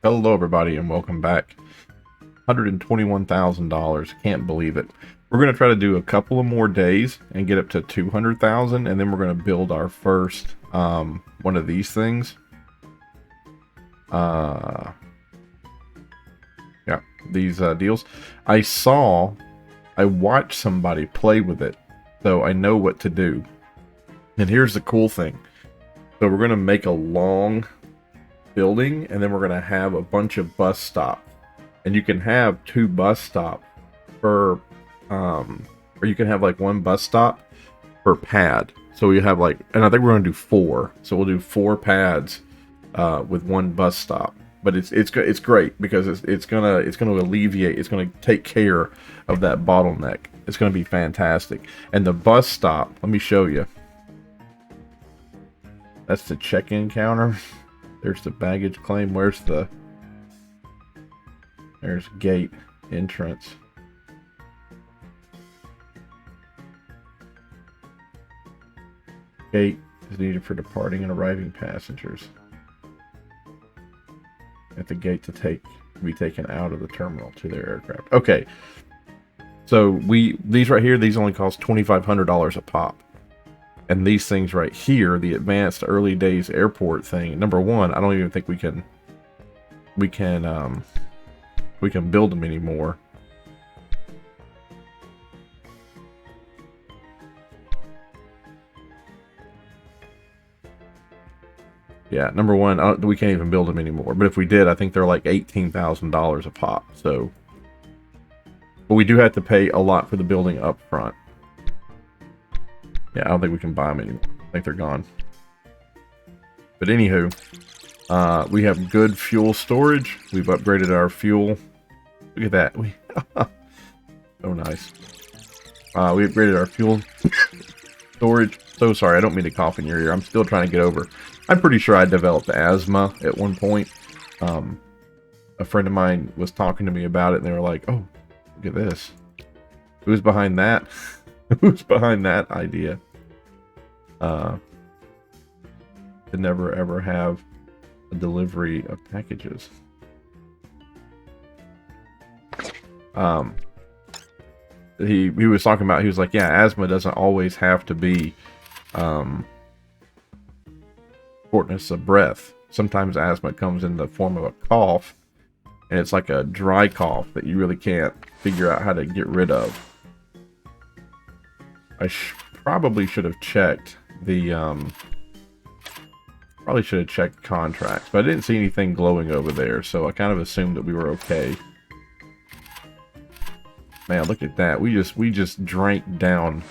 Hello, everybody, and welcome back. $121,000. Can't believe it. We're going to try to do a couple of more days and get up to 200,000, and then we're going to build our first one of these things. Yeah, these deals. I watched somebody play with it, so I know what to do. And here's the cool thing. So we're going to make a long building, and then we're going to have a bunch of bus stops. And you can have 2 bus stops per, or you can have like 1 bus stop per pad. So we have like, and I think we're going to do 4. So we'll do 4 pads with 1 bus stop. But it's great because it's gonna alleviate, it's gonna take care of that bottleneck. It's gonna be fantastic. And the bus stop, let me show you. That's the check-in counter. There's the baggage claim. There's gate entrance. Gate is needed for departing and arriving passengers. At the gate to be taken out of the terminal to their aircraft. Okay. So these right here, these only cost $2,500 a pop. And these things right here, the advanced early days airport thing, number one, I don't even think we can build them anymore. Yeah, number one, we can't even build them anymore. But if we did, I think they're like $18,000 a pop. So, but we do have to pay a lot for the building up front. Yeah, I don't think we can buy them anymore. I think they're gone. But anywho, we have good fuel storage. We've upgraded our fuel. Look at that. So nice. We upgraded our fuel storage. So sorry, I don't mean to cough in your ear. I'm still trying to get over. I'm pretty sure I developed asthma at one point. A friend of mine was talking to me about it, and they were like, "Oh, look at this. Who's behind that? Who's behind that idea?" To never ever have a delivery of packages. He was talking about, he was like, yeah, asthma doesn't always have to be shortness of breath. Sometimes asthma comes in the form of a cough, and it's like a dry cough that you really can't figure out how to get rid of. I probably should have checked the contracts, but I didn't see anything glowing over there, so I kind of assumed that we were okay. Man, look at that. We just drank down.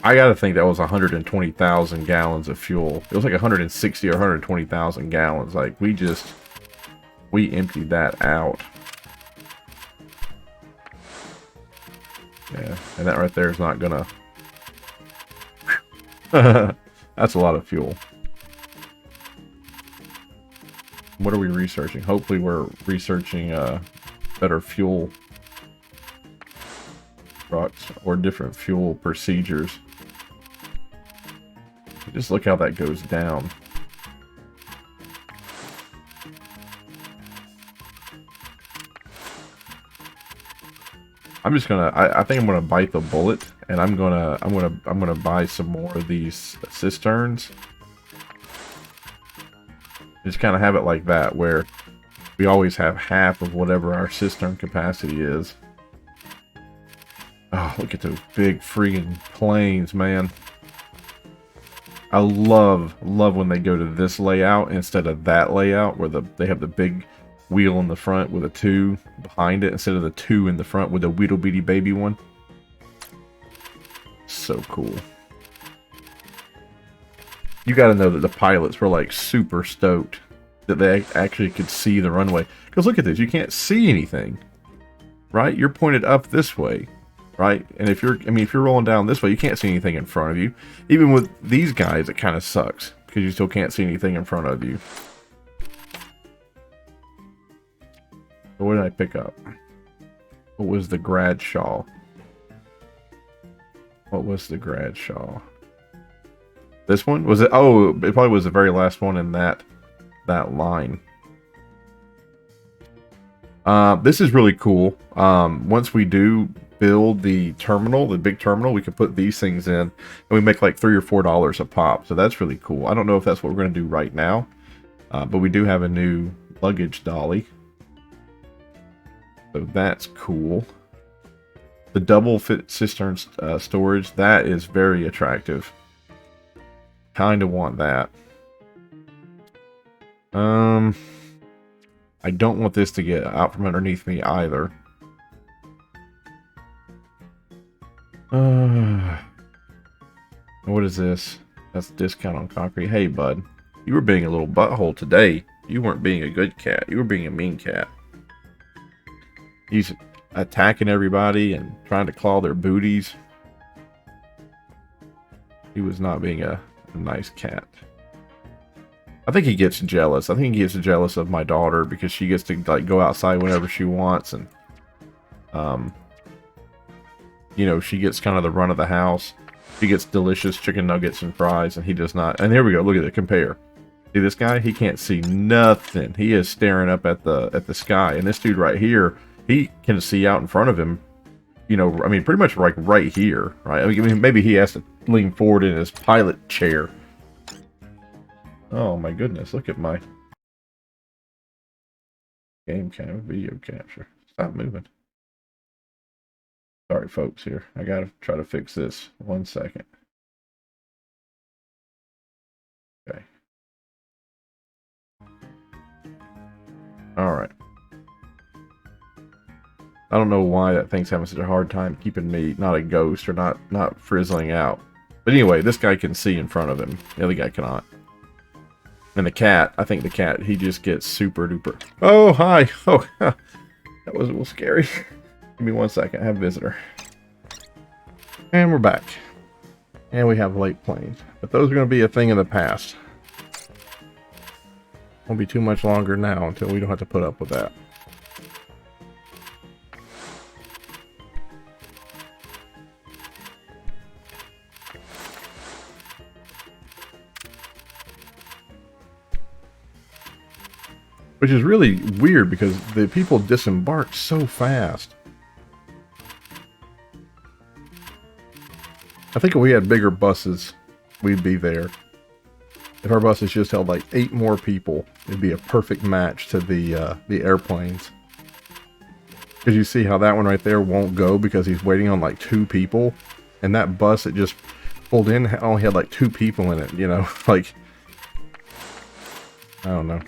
I gotta think that was 120,000 gallons of fuel. It was like 160 or 120,000 gallons. Like, we emptied that out. Yeah, and that right there is not gonna... That's a lot of fuel. What are we researching? Hopefully we're researching better fuel trucks or different fuel procedures. Just look how that goes down. I'm just gonna, I think I'm gonna bite the bullet, and I'm gonna buy some more of these cisterns. Just kind of have it like that, where we always have half of whatever our cistern capacity is. Oh, look at those big freaking planes, man. I love when they go to this layout instead of that layout, where they have the big wheel in the front with a 2 behind it, instead of the 2 in the front with a weedle beady baby one. So cool. You gotta know that the pilots were like super stoked that they actually could see the runway. Because look at this, you can't see anything, right? You're pointed up this way, right? And if you're rolling down this way, you can't see anything in front of you. Even with these guys, it kind of sucks because you still can't see anything in front of you. So what did I pick up? What was the Gradshaw? What was the Gradshaw? This one? Was it? Oh, it probably was the very last one in that line. This is really cool. Once we do build the terminal, the big terminal, we can put these things in, and we make like $3 or $4 a pop. So that's really cool. I don't know if that's what we're going to do right now, but we do have a new luggage dolly. So that's cool. The double fit cistern storage, that is very attractive. Kind of want that. I don't want this to get out from underneath me either. What is this? That's discount on concrete. Hey, bud. You were being a little butthole today. You weren't being a good cat. You were being a mean cat. He's attacking everybody and trying to claw their booties. He was not being a nice cat. I think he gets jealous. I think he gets jealous of my daughter because she gets to like go outside whenever she wants, and you know, she gets kind of the run of the house. She gets delicious chicken nuggets and fries, and he does not. And here we go. Look at it. Compare. See this guy? He can't see nothing. He is staring up at the sky. And this dude right here, he can see out in front of him. You know, I mean, pretty much like right here, right? I mean, maybe he has to lean forward in his pilot chair. Oh my goodness! Look at my game cam video capture. Stop moving. Sorry, folks. Here, I gotta try to fix this. 1 second. Okay. All right. I don't know why that thing's having such a hard time keeping me not a ghost or not frizzling out. But anyway, this guy can see in front of him. The other guy cannot. And the cat, I think the cat, he just gets super duper. Oh, hi. Oh, that was a little scary. Give me 1 second. I have a visitor. And we're back. And we have late planes. But those are going to be a thing in the past. Won't be too much longer now until we don't have to put up with that. Which is really weird because the people disembarked so fast. I think if we had bigger buses, we'd be there. If our buses just held like 8 more people, it'd be a perfect match to the airplanes. Because you see how that one right there won't go because he's waiting on like 2 people. And that bus that just pulled in only had like 2 people in it, you know? Like, I don't know.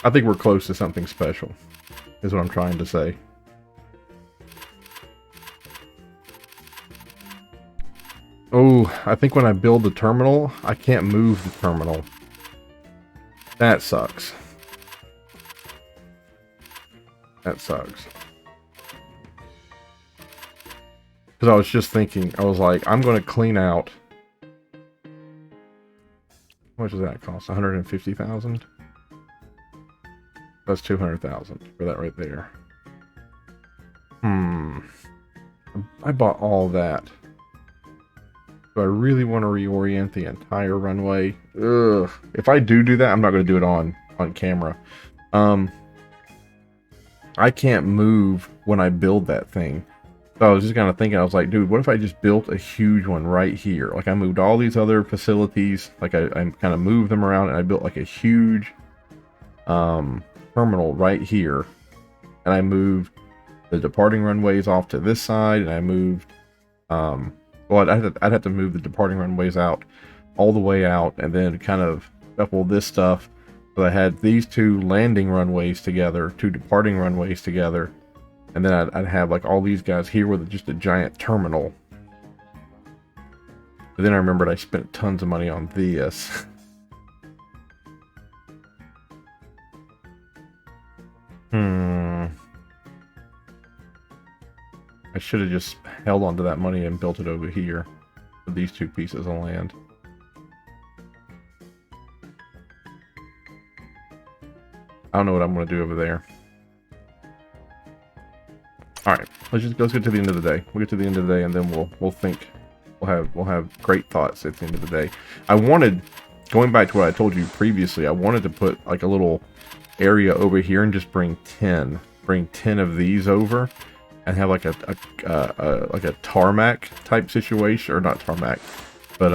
I think we're close to something special, is what I'm trying to say. Oh, I think when I build the terminal, I can't move the terminal. That sucks. That sucks. Because I was just thinking, I was like, I'm going to clean out. How much does that cost? 150,000? That's 200,000 for that right there. I bought all that. Do I really want to reorient the entire runway? Ugh. If I do that, I'm not going to do it on camera. I can't move when I build that thing. So I was just kind of thinking, I was like, dude, what if I just built a huge one right here? Like I moved all these other facilities, like I kind of moved them around, and I built like a huge terminal right here, and I moved the departing runways off to this side, and I moved well, I'd have to move the departing runways out all the way out, and then kind of couple this stuff so I had these 2 landing runways together, 2 departing runways together, and then I'd have like all these guys here with just a giant terminal. But then I remembered I spent tons of money on this. I should have just held on to that money and built it over here with these 2 pieces of land. I don't know what I'm going to do over there. All right, let's get to the end of the day. We'll get to the end of the day, and then we'll think. We'll have great thoughts at the end of the day. I wanted going back to what I told you previously, I wanted to put like a little area over here and just bring 10 of these over and have like a tarmac type situation, or not tarmac, but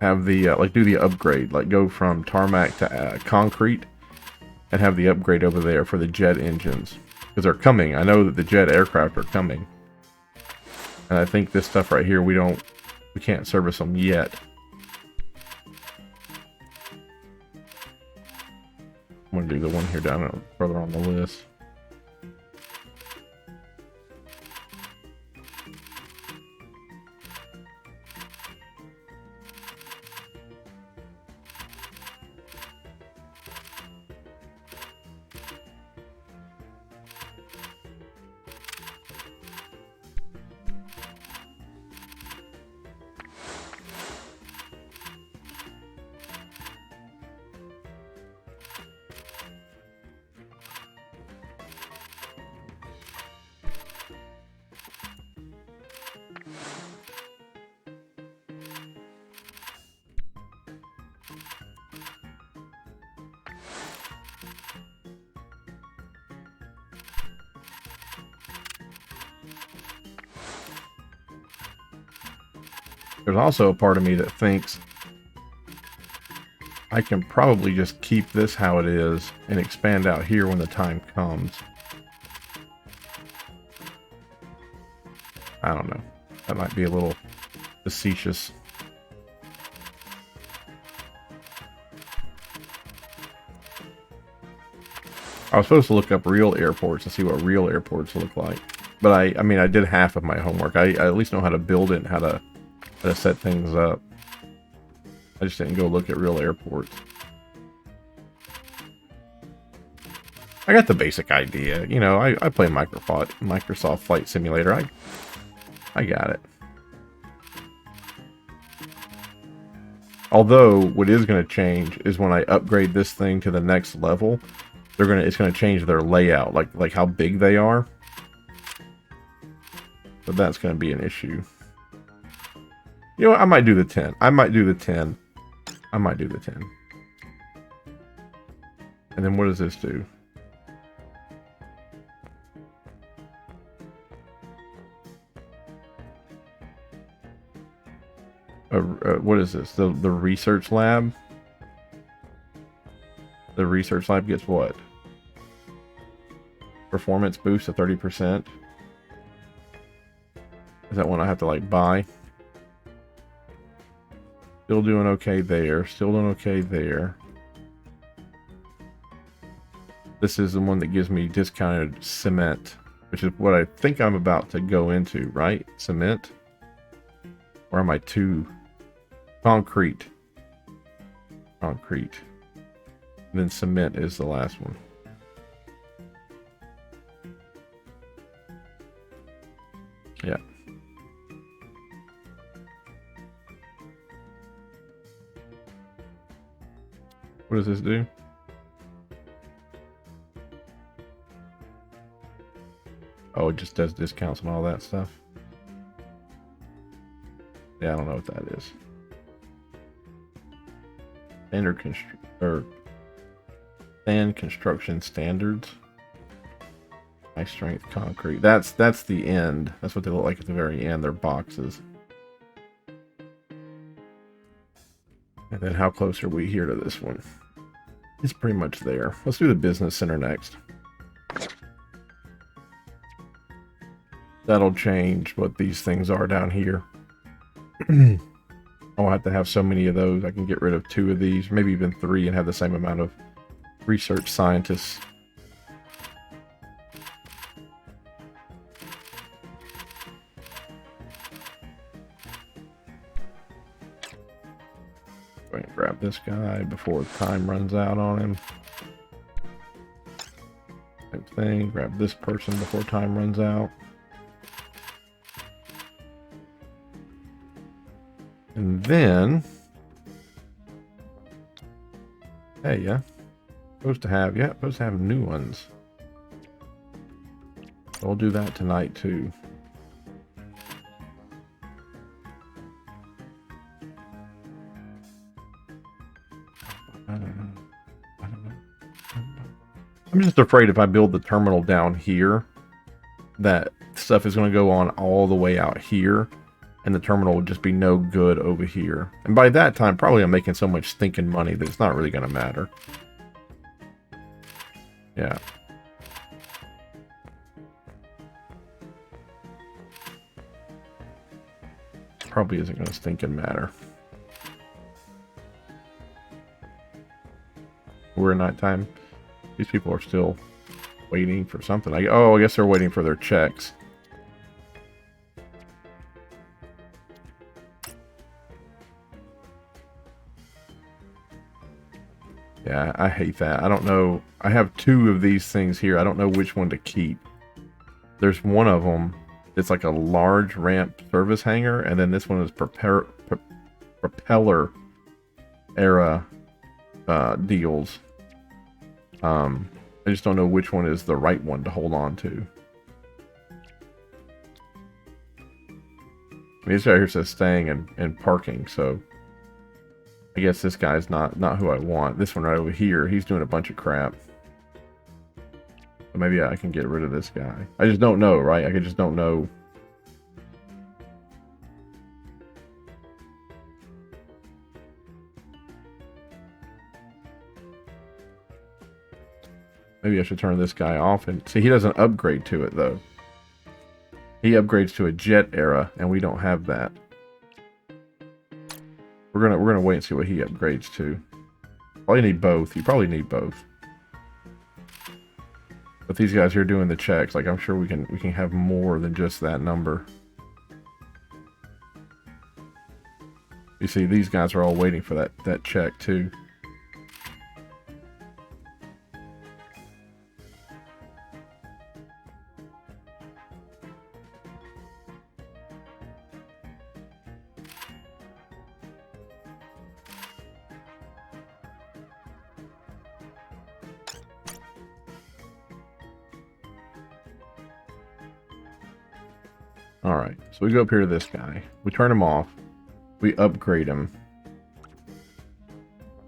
have the like do the upgrade, like go from tarmac to concrete, and have the upgrade over there for the jet engines, because they're coming. I know that the jet aircraft are coming, and I think this stuff right here we can't service them yet. I'm gonna do the one here down further on the list. There's also a part of me that thinks I can probably just keep this how it is and expand out here when the time comes. I don't know. That might be a little facetious. I was supposed to look up real airports and see what real airports look like. But I mean, I did half of my homework. I at least know how to build it and how to set things up. I just didn't go look at real airports. I got the basic idea. You know, I play Microsoft Flight Simulator. I got it. Although, what is going to change is when I upgrade this thing to the next level, it's going to change their layout, like how big they are. But that's going to be an issue. You know what? I might do the 10. I might do the 10. And then what does this do? What is this? The research lab? The research lab gets what? Performance boost of 30%. Is that one I have to like buy? Still doing okay there. Still doing okay there. This is the one that gives me discounted cement, which is what I think I'm about to go into, right? Cement? Or am I too... Concrete. Concrete. And then cement is the last one. Yeah. What does this do? Oh, it just does discounts and all that stuff. Yeah, I don't know what that is. Sand construction standards. High strength concrete. That's the end. That's what they look like at the very end. They're boxes. And then how close are we here to this one? It's pretty much there. Let's do the business center next. That'll change what these things are down here. I'll have to have so many of those. I can get rid of 2 of these, maybe even 3, and have the same amount of research scientists. Go ahead and grab this guy before time runs out on him. Same thing, grab this person before time runs out. And then, hey, yeah, supposed to have new ones. So we'll do that tonight too. I don't know. I'm just afraid if I build the terminal down here, that stuff is going to go on all the way out here, and the terminal would just be no good over here. And by that time, probably I'm making so much stinking money that it's not really going to matter. Yeah. Probably isn't going to stinking matter. We're in nighttime. These people are still waiting for something. I guess they're waiting for their checks. Yeah, I hate that. I don't know. I have two of these things here. I don't know which one to keep. There's one of them. It's like a large ramp service hangar, and then this one is propeller era deals. I just don't know which one is the right one to hold on to. I mean, this guy here says staying and parking, so I guess this guy's not who I want. This one right over here, he's doing a bunch of crap. So maybe I can get rid of this guy. I just don't know, right? I just don't know. Maybe I should turn this guy off and see. He doesn't upgrade to it though. He upgrades to a jet era, and we don't have that. We're gonna wait and see what he upgrades to. Probably need both. You probably need both. But these guys here doing the checks, like I'm sure we can have more than just that number. You see, these guys are all waiting for that check too. Alright, so we go up here to this guy. We turn him off. We upgrade him.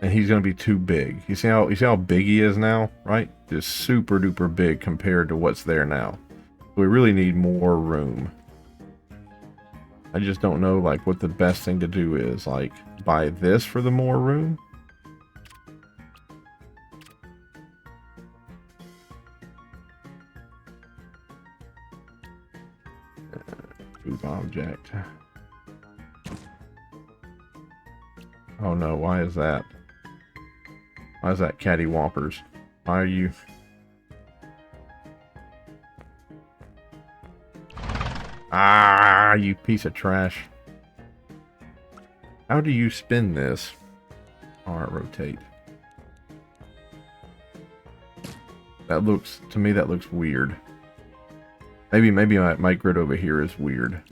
And he's going to be too big. You see how big he is now, right? Just super duper big compared to what's there now. We really need more room. I just don't know like what the best thing to do is. Like buy this for the more room. Move object. Oh no, why is that? Why is that cattywampers? Why are you... Ah, you piece of trash. How do you spin this? Alright, rotate. That looks, to me that looks weird. Maybe my grid over here is weird.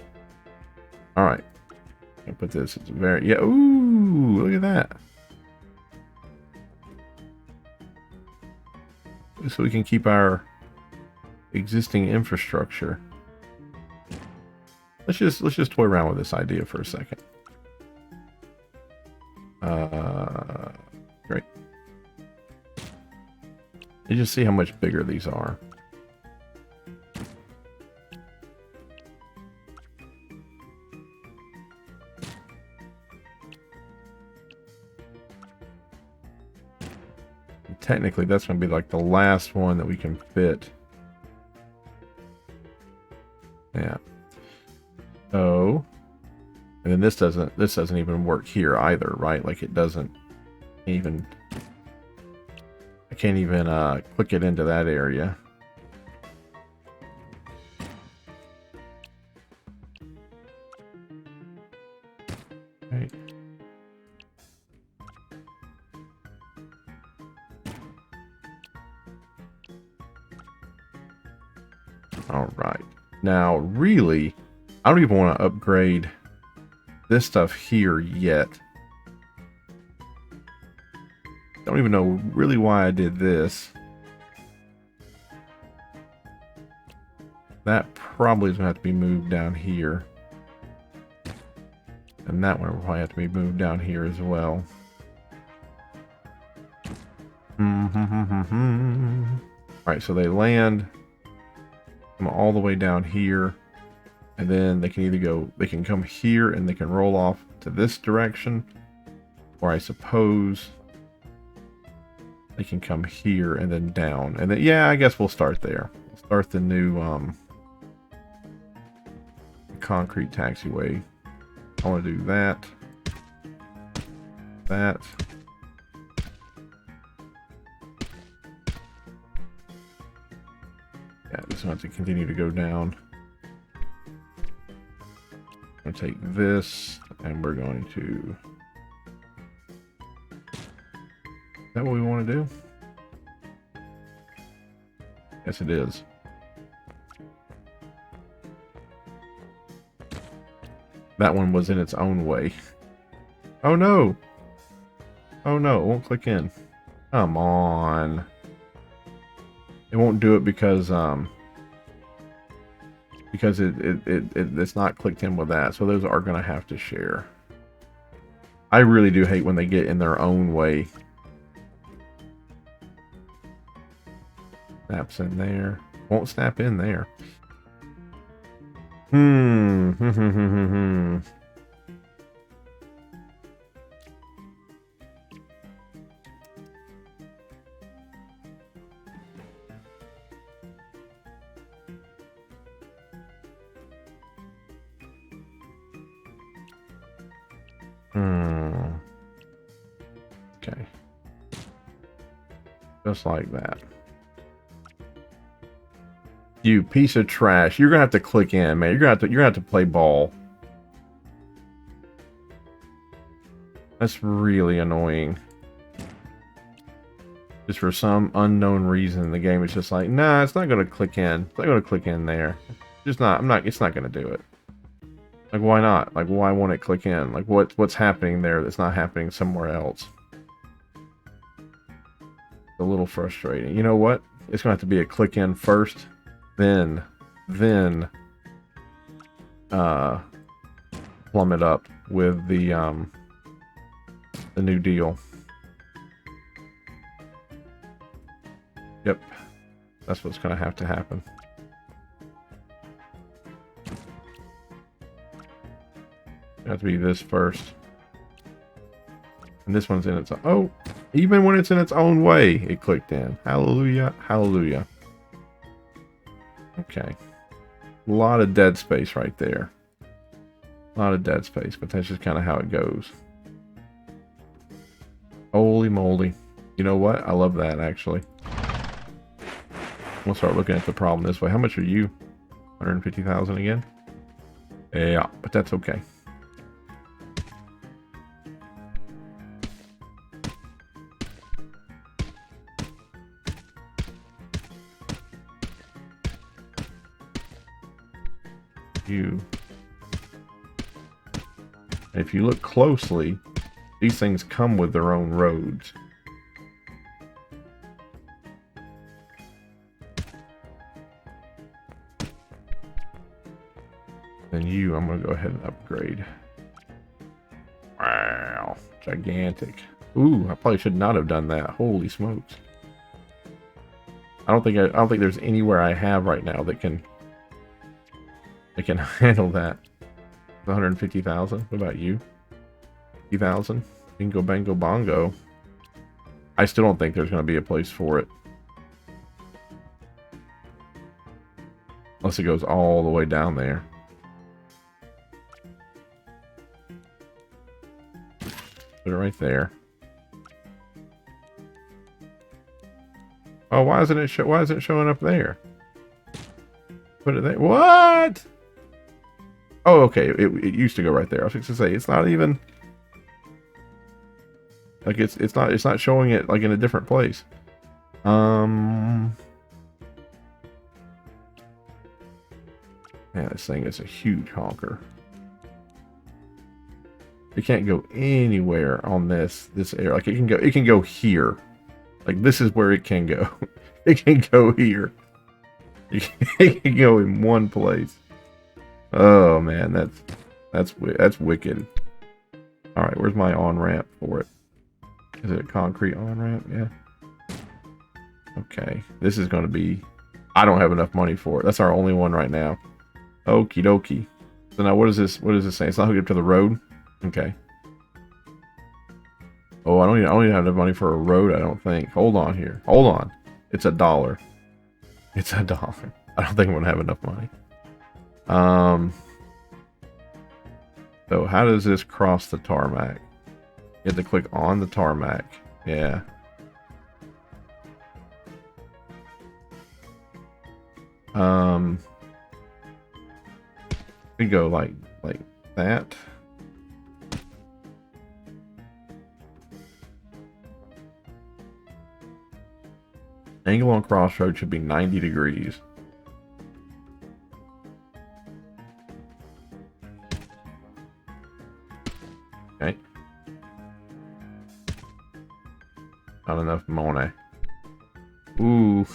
Alright. I'll put this, it's very, yeah, ooh, look at that. So we can keep our existing infrastructure. Let's just toy around with this idea for a second. Great. You just see how much bigger these are. Technically, that's going to be like the last one that we can fit. Yeah. So, and then this doesn't even work here either, right? Like it doesn't even. I can't even click it into that area. Right. All right. Now, really, I don't even want to upgrade this stuff here yet. Don't even know really why I did this. That probably is going to have to be moved down here. And that one will probably have to be moved down here as well. Alright, so they land, come all the way down here, and then they can either go, they can come here and they can roll off to this direction, or I suppose they can come here and then down. And then, yeah, I guess we'll start there. We'll start the new concrete taxiway. I want to do that. That. Yeah, this one has to continue to go down. I'm going to take this, and we're going to... Is that what we want to do? Yes, it is. That one was in its own way. Oh no! Oh no, it won't click in. Come on. It won't do it because it's not clicked in with that. So those are going to have to share. I really do hate when they get in their own way. Snaps in there. Won't snap in there. Okay. Just like that. You piece of trash. You're gonna have to click in, man. You're gonna have to play ball. That's really annoying. Just for some unknown reason, the game is just like, nah, it's not gonna click in. It's not gonna click in there. Just not. It's not gonna do it. Like, why not? Like, why won't it click in? Like, what's happening there that's not happening somewhere else? It's a little frustrating. You know what? It's gonna have to be a click in first. Then plumb it up with the new deal. Yep, that's what's gonna have to happen. It has to be this first, and this one's in its even when it's in its own way, it clicked in. Hallelujah, hallelujah. Okay. A lot of dead space right there. A lot of dead space, but that's just kind of how it goes. Holy moly. You know what? I love that, actually. We'll start looking at the problem this way. How much are you? 150,000 again? Yeah, but that's okay. If you look closely, these things come with their own roads. Then I'm going to go ahead and upgrade. Wow, gigantic. Ooh, I probably should not have done that. Holy smokes. I don't think there's anywhere I have right now that can handle that. 150,000. What about you? 50,000. Bingo, bango, bongo. I still don't think there's going to be a place for it. Unless it goes all the way down there. Put it right there. Oh, why isn't it showing up there? Put it there. What? Oh, okay. It used to go right there. I was going to say it's not even like it's not showing it like in a different place. Yeah, this thing is a huge honker. It can't go anywhere on this area. Like it can go here. Like this is where it can go. It can go here. It can go in one place. Oh man, that's wicked. All right, where's my on ramp for it? Is it a concrete on ramp? Yeah. Okay, this is going to be... I don't have enough money for it. That's our only one right now. Okie dokie. So now what is this? What does this say? It's not hooked up to the road? Okay. Oh, I don't even have enough money for a road, I don't think. Hold on here. Hold on. It's $1. It's $1. I don't think I'm going to have enough money. So how does this cross the tarmac? You have to click on the tarmac. Yeah. We go like that. Angle on crossroad should be 90 degrees. Okay. Not enough money. Ooh.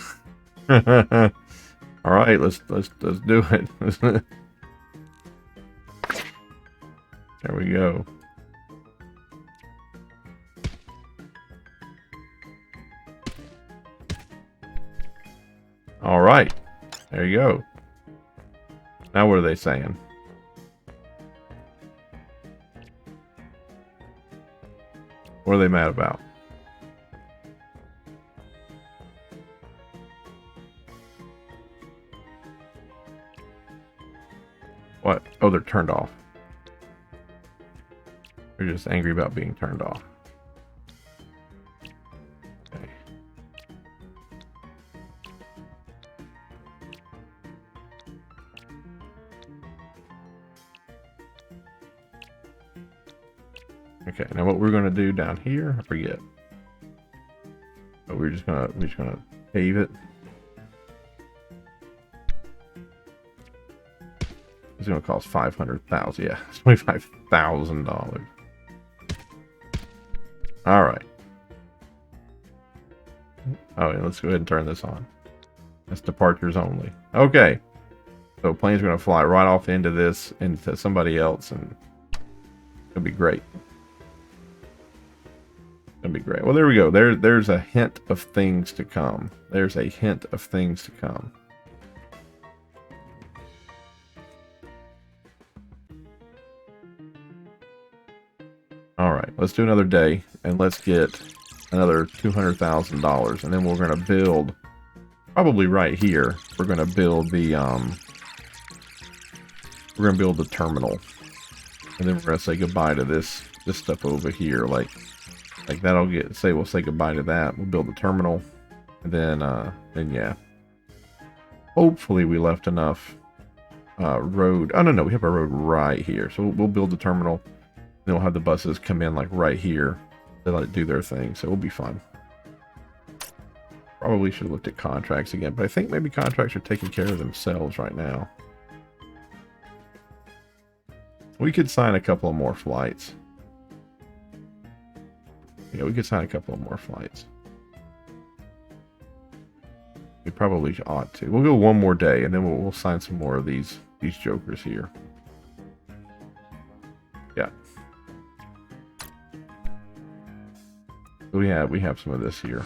All right, let's do it. There we go. All right. There you go. Now what are they saying? What are they mad about? What? Oh, they're turned off. They're just angry about being turned off. Okay. Okay, now what we're gonna do down here, I forget. But we're just gonna pave it. It's gonna cost $500,000. Yeah, it's $25,000. All right. Oh, yeah, let's go ahead and turn this on. That's departures only. Okay. So planes are gonna fly right off into this, into somebody else, and it'll be great. It'll be great. Well, there we go. There's a hint of things to come. There's a hint of things to come. All right, let's do another day, and let's get another $200,000, and then we're gonna build, probably right here. We're gonna build the terminal, and then we're gonna say goodbye to this stuff over here. Like that'll we'll say goodbye to that. We'll build the terminal, and then yeah. Hopefully we left enough road. Oh no, we have a road right here, so we'll build the terminal. Then we'll have the buses come in like right here. They let it do their thing, so it'll be fun. Probably should have looked at contracts again, but I think maybe contracts are taking care of themselves right now. We could sign a couple of more flights. Yeah, we could sign a couple of more flights. We probably ought to. We'll go one more day, and then we'll sign some more of these jokers here. Yeah. We have some of this here.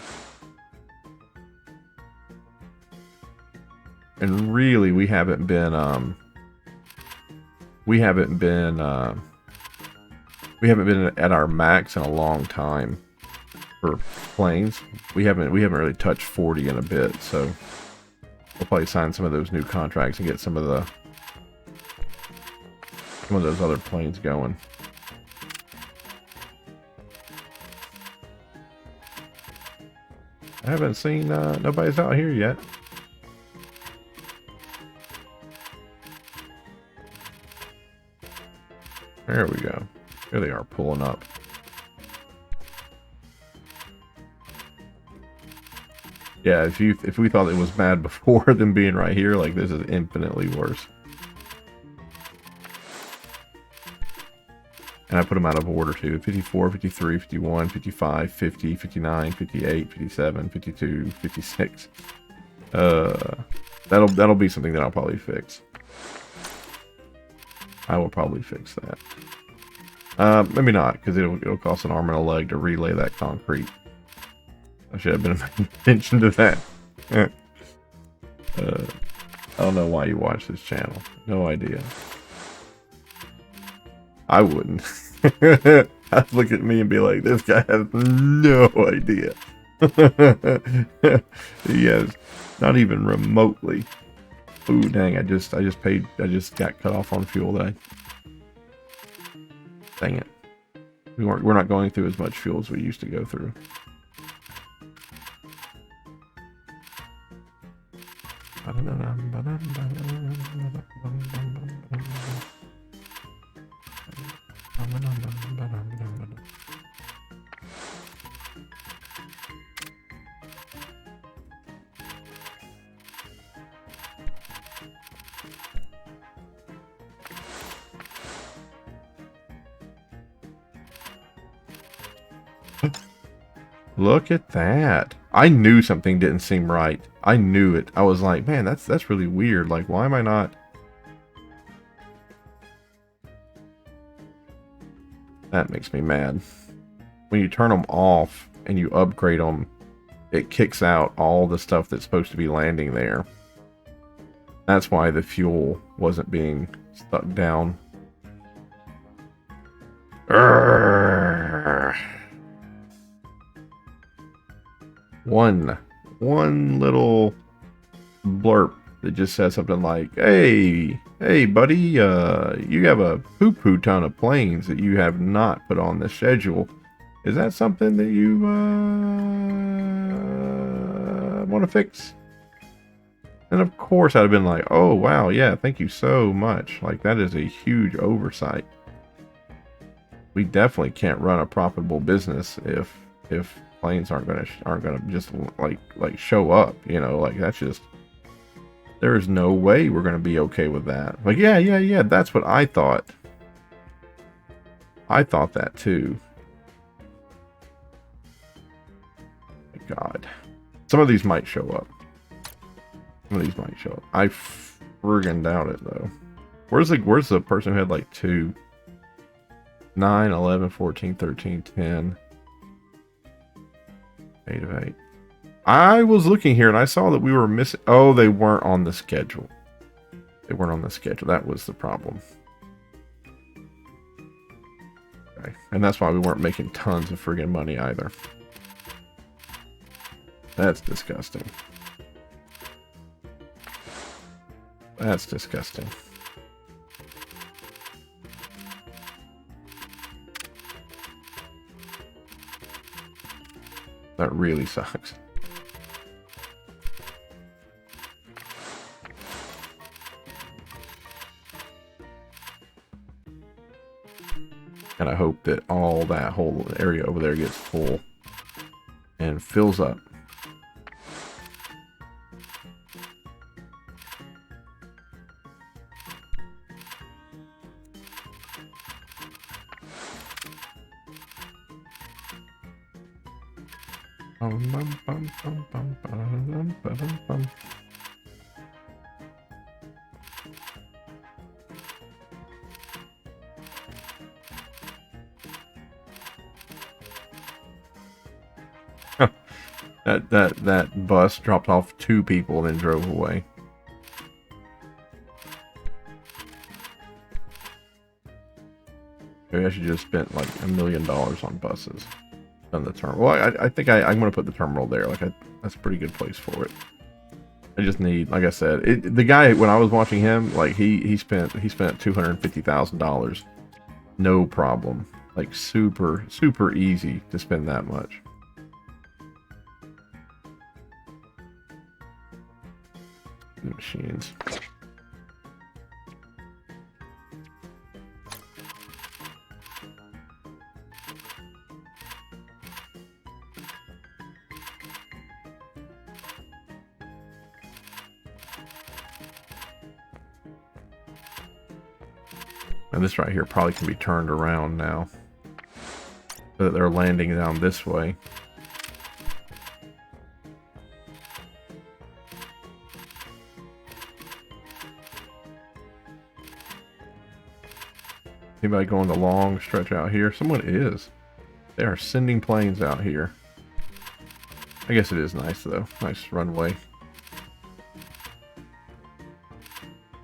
And really we haven't been at our max in a long time for planes. We haven't really touched 40 in a bit, so we'll probably sign some of those new contracts and get some of those other planes going. I haven't seen nobody's out here yet. There we go. Here they are pulling up. Yeah, if we thought it was bad before them being right here, like this is infinitely worse. And I put them out of order too. 54, 53, 51, 55, 50, 59, 58, 57, 52, 56. That'll be something that I'll probably fix. I will probably fix that. Maybe not, because it'll cost an arm and a leg to relay that concrete. I should have been paying attention to that. I don't know why you watch this channel. No idea. I wouldn't. I'd look at me and be like, this guy has no idea. He has not even remotely. Ooh, dang, I just got cut off on fuel that dang it. We're not going through as much fuel as we used to go through. Look at that. I knew something didn't seem right. I knew it. I was like, man, that's really weird. Like, why am I not? That makes me mad. When you turn them off and you upgrade them, it kicks out all the stuff that's supposed to be landing there. That's why the fuel wasn't being stuck down. Urgh. One little blurb that just says something like, hey buddy, you have a poo ton of planes that you have not put on the schedule. Is that something that you want to fix? And of course I'd have been like, oh wow, yeah, thank you so much. Like, that is a huge oversight. We definitely can't run a profitable business if planes aren't gonna just like show up, you know. Like, that's just, there's no way we're gonna be okay with that. Like, yeah, that's what I thought. I thought that too. My God, some of these might show up. Some of these might show up. I friggin' doubt it though. Where's the person who had like 2, 9, 11, 14, 13, 10, 8 of 8. I was looking here and I saw that we were missing. Oh, they weren't on the schedule. They weren't on the schedule. That was the problem. Okay. And that's why we weren't making tons of friggin' money either. That's disgusting. That's disgusting. That really sucks. And I hope that all that whole area over there gets full and fills up. That bus dropped off 2 people and then drove away. Maybe I should just spent like $1 million on buses. On the terminal. Well, I think I'm going to put the terminal there. Like, that's a pretty good place for it. I just need, like I said, the guy, when I was watching him, like he spent $250,000, no problem. Like, super easy to spend that much. The machines. And this right here probably can be turned around now, so that they're landing down this way. Anybody going the long stretch out here? Someone is. They are sending planes out here. I guess it is nice though. Nice runway.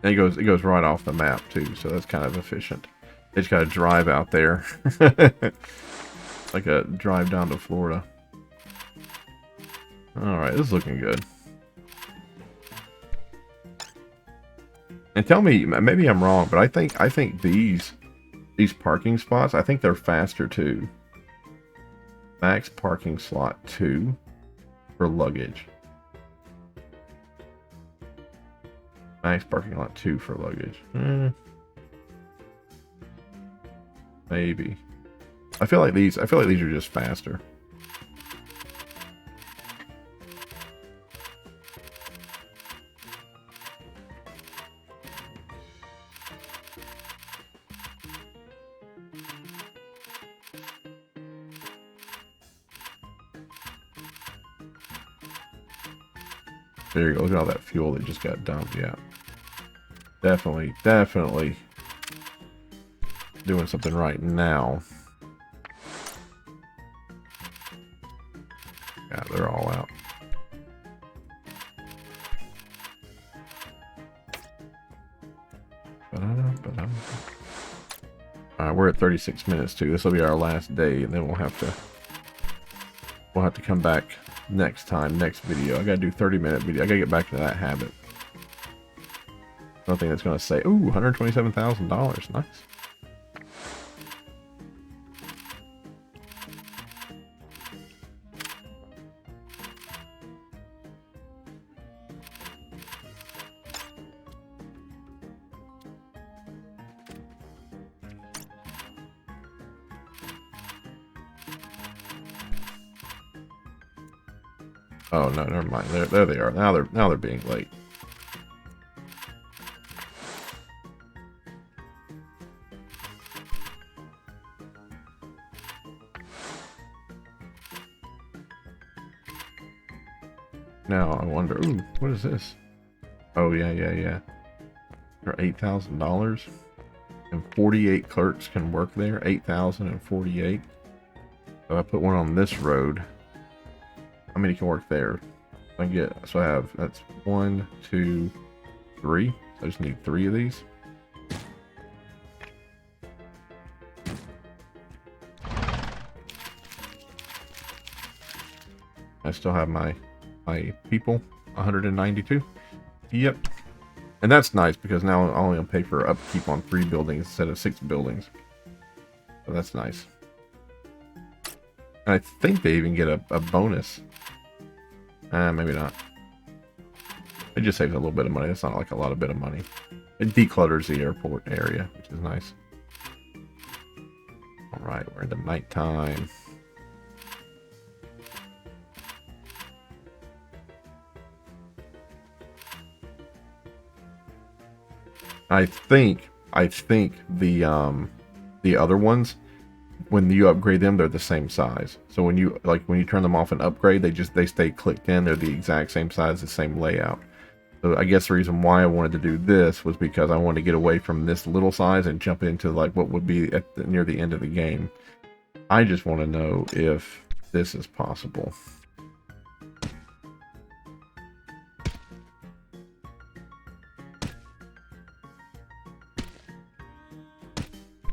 And it goes right off the map too, so that's kind of efficient. They just gotta drive out there. Like a drive down to Florida. Alright, this is looking good. And tell me, maybe I'm wrong, but I think these parking spots, I think they're faster too. Max parking slot 2 for luggage. Max parking lot 2 for luggage. Maybe. I feel like these are just faster. There you go. Look at all that fuel that just got dumped. Yeah. Definitely doing something right now. Yeah, they're all out. Alright, we're at 36 minutes too. This will be our last day, and then we'll have to come back next time, next video. I gotta do 30-minute video. I gotta get back to that habit. Something that's gonna say, ooh, $127,000. Nice. Oh no, never mind. There they are. Now they're being late. Now I wonder, ooh, what is this? Oh yeah. For $8,000, and 48 clerks can work there. 8,048. So I put one on this road. How many can work there? I have, that's 1, 2, 3. So I just need 3 of these. I still have my people, 192. Yep. And that's nice because now I'll only pay for upkeep on 3 buildings instead of 6 buildings. So that's nice. And I think they even get a bonus. Maybe not. It just saves a little bit of money. It's not like a lot of bit of money. It declutters the airport area, which is nice. Alright, we're into nighttime. I think the other ones, when you upgrade them, they're the same size. So when you turn them off and upgrade, they stay clicked in. They're the exact same size, the same layout. So I guess the reason why I wanted to do this was because I wanted to get away from this little size and jump into like what would be near the end of the game. I just want to know if this is possible.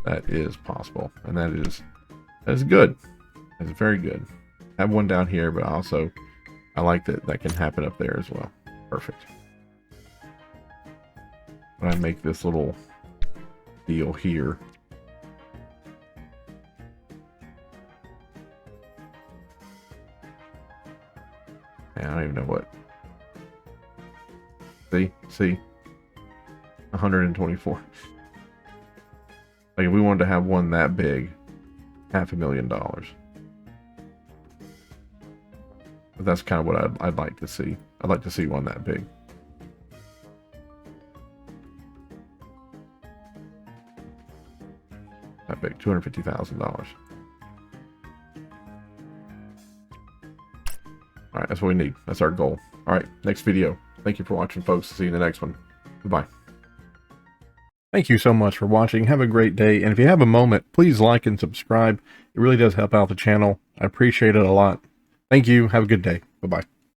That is possible, and that is good. That's very good. I have one down here, but also I like that can happen up there as well. Perfect. When I make this little deal here, man, I don't even know what. See, 124. Like if we wanted to have one that big, $500,000. But that's kind of what I'd like to see. I'd like to see one that big. That big, $250,000. All right, that's what we need. That's our goal. All right, next video. Thank you for watching, folks. See you in the next one. Goodbye. Thank you so much for watching. Have a great day. And if you have a moment, please like and subscribe. It really does help out the channel. I appreciate it a lot. Thank you. Have a good day. Bye-bye.